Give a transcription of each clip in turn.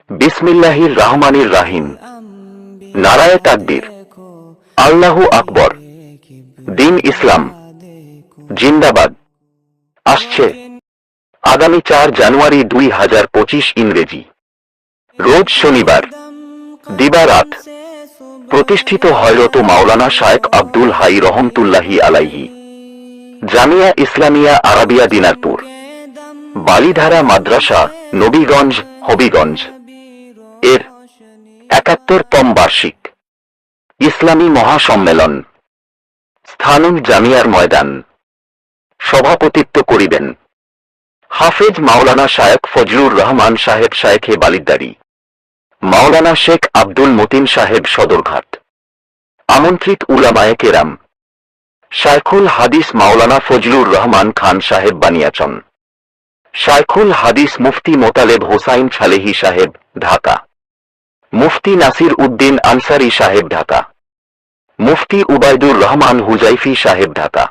বিসমিল্লাহির রহমানির রাহিম। নারায়ে তাকবীর, আল্লাহু আকবর। দিন ইসলাম জিন্দাবাদ। আসছে আগামী 4 জানুয়ারি 2025 ইংরেজি, রোজ শনিবার, দিবারাত। প্রতিষ্ঠিত হযরত মাওলানা শায়েখ আব্দুল হাই রহমতুল্লাহি আলাইহি, জামিয়া ইসলামিয়া আরাবিয়া দিনারপুর, বালিধারা মাদ্রাসা, নবীগঞ্জ, হবিগঞ্জ এর ৭১তম বার্ষিক ইসলামী মহাসম্মেলন। স্থানুল জামিয়ার ময়দান। সভাপতিত্ব করিবেন হাফেজ মাওলানা শায়েখ ফজলুর রহমান সাহেব, শায়েখে বালিদ্দারি, মাওলানা শেখ আব্দুল মতিন সাহেব, সদরঘাট। আমন্ত্রিত উলামায়ে কেরাম, শায়খুল হাদিস মাওলানা ফজলুর রহমান খান সাহেব, বানিয়াচং। শায়খুল হাদিস মুফতি মোতালেব হোসাইন ছালেহী সাহেব, ঢাকা। মুফতি নাসির উদ্দিন আনসারী সাহেব, ঢাকা। মুফতি উবায়দুর রহমান হুজাইফি সাহেব, ঢাকা।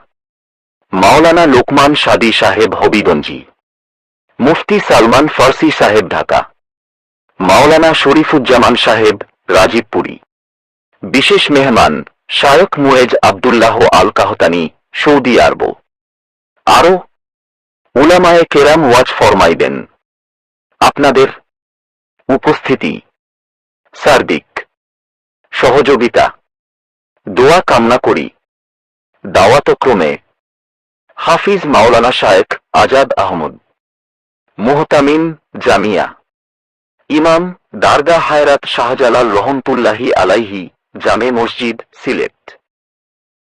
মাওলানা লোকমান সাদি সাহেব, হবিগঞ্জি। মুফতি সালমান ফার্সি সাহেব, ঢাকা। মাওলানা শরীফুজ্জামান সাহেব, রাজীবপুরী। বিশেষ মেহমান শায়খ মুয়েজ আব্দুল্লাহ আল কাহতানি, সৌদি আরব। আরো উলামায়ে কেরাম ওয়াজ ফরমাইবেন। আপনাদের উপস্থিতি, সার্বিক সহযোগিতা, দোয়া কামনা করি। দাওয়াতক্রমে হাফিজ মাওলানা শায়েখ আজাদ আহমদ, মুহতামিম জামিয়া, ইমাম দারগাহ হায়রাত শাহজালাল রহমতুল্লাহি আলাইহি, জামে মসজিদ, সিলেট।